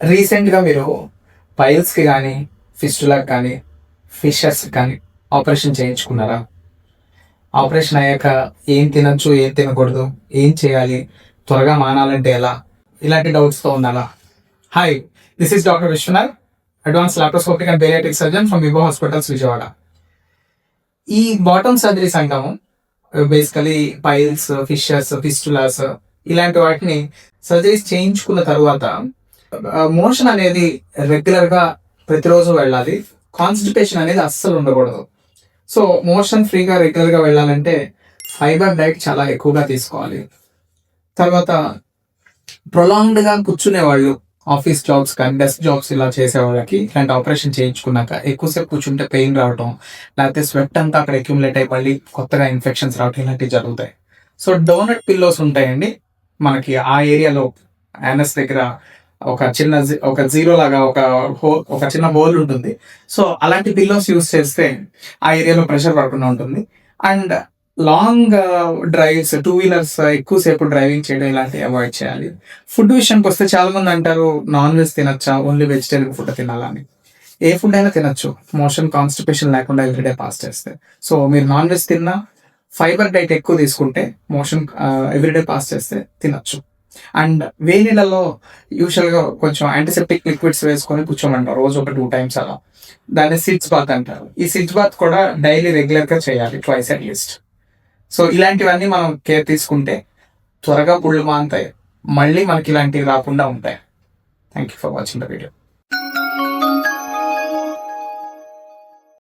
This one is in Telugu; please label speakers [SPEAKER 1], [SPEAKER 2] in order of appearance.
[SPEAKER 1] రీసెంట్గా మీరు పైల్స్కి కానీ ఫిస్టులాకి కానీ ఫిషర్స్కి కానీ ఆపరేషన్ చేయించుకున్నారా? ఆపరేషన్ అయ్యాక ఏం తినచ్చు, ఏం తినకూడదు, ఏం చేయాలి, త్వరగా మానాలంటే ఎలా, ఇలాంటి డౌట్స్తో ఉన్నారా? Hi, this is doctor Vishwanath, advance laparoscopic and bariatric surgeon from Vibho hospitals Vijayawada. ఈ బాటమ్ సర్జరీస్ అంటాము బేసికలీ పైల్స్, ఫిషర్స్, ఫిస్టులాస్ ఇలాంటి వాటిని సర్జరీస్ చేయించుకున్న తర్వాత మోషన్ అనేది రెగ్యులర్గా ప్రతిరోజు వెళ్ళాలి. కాన్స్టిపేషన్ అనేది అస్సలు ఉండకూడదు. సో మోషన్ ఫ్రీగా రెగ్యులర్గా వెళ్ళాలంటే ఫైబర్ డైట్ చాలా ఎక్కువగా తీసుకోవాలి. తర్వాత ప్రొలాంగ్డ్గా కూర్చునే వాళ్ళు, ఆఫీస్ జాబ్స్ కానీ డెస్క్ జాబ్స్ ఇలా చేసే వాళ్ళకి ఇలాంటి ఆపరేషన్ చేయించుకున్నాక ఎక్కువసేపు కూర్చుంటే పెయిన్ రావటం, లేకపోతే స్వెట్ అంతా అక్కడ అక్యుములేట్ అయ్యి మళ్ళీ కొత్తగా ఇన్ఫెక్షన్స్ రావటం ఇలాంటివి జరుగుతాయి. సో డోనట్ పిల్లోస్ ఉంటాయండి మనకి ఆ ఏరియాలో, యానస్ దగ్గర ఒక జీరో లాగా ఒక చిన్న హోల్ ఉంటుంది. సో అలాంటి పిల్లోస్ యూస్ చేస్తే ఆ ఏరియాలో ప్రెషర్ పడకుండా ఉంటుంది. అండ్ లాంగ్ డ్రైవ్స్, 2 వీలర్స్ ఎక్కువసేపు డ్రైవింగ్ చేయడం ఇలాంటివి అవాయిడ్ చేయాలి. ఫుడ్ విషయానికి వస్తే చాలా మంది అంటారు నాన్ వెజ్ తినచ్చా, ఓన్లీ వెజిటేరియన్ ఫుడ్ తినాలని. ఏ ఫుడ్ అయినా తినచ్చు, మోషన్ కాన్స్టిపేషన్ లేకుండా ఎవ్రీడే పాస్ చేస్తే. సో మీరు నాన్ వెజ్ తిన్నా ఫైబర్ డైట్ ఎక్కువ తీసుకుంటే మోషన్ ఎవ్రీడే పాస్ చేస్తే తినచ్చు. అండ్ వేడిలలో యూజువల్గా కొంచెం యాంటీసెప్టిక్ లిక్విడ్స్ వేసుకొని కూర్చోమంటారు రోజు ఒక 2 times అలా. దాన్ని సిడ్స్ బాత్ అంటారు. ఈ సిడ్స్ బాత్ కూడా డైలీ రెగ్యులర్గా చేయాలి, ట్వైస్ అట్లీస్ట్. సో ఇలాంటివన్నీ మనం కేర్ తీసుకుంటే త్వరగా పుళ్ళు మాంతాయి, మళ్ళీ మనకి ఇలాంటివి రాకుండా ఉంటాయి. Thank you for watching the video.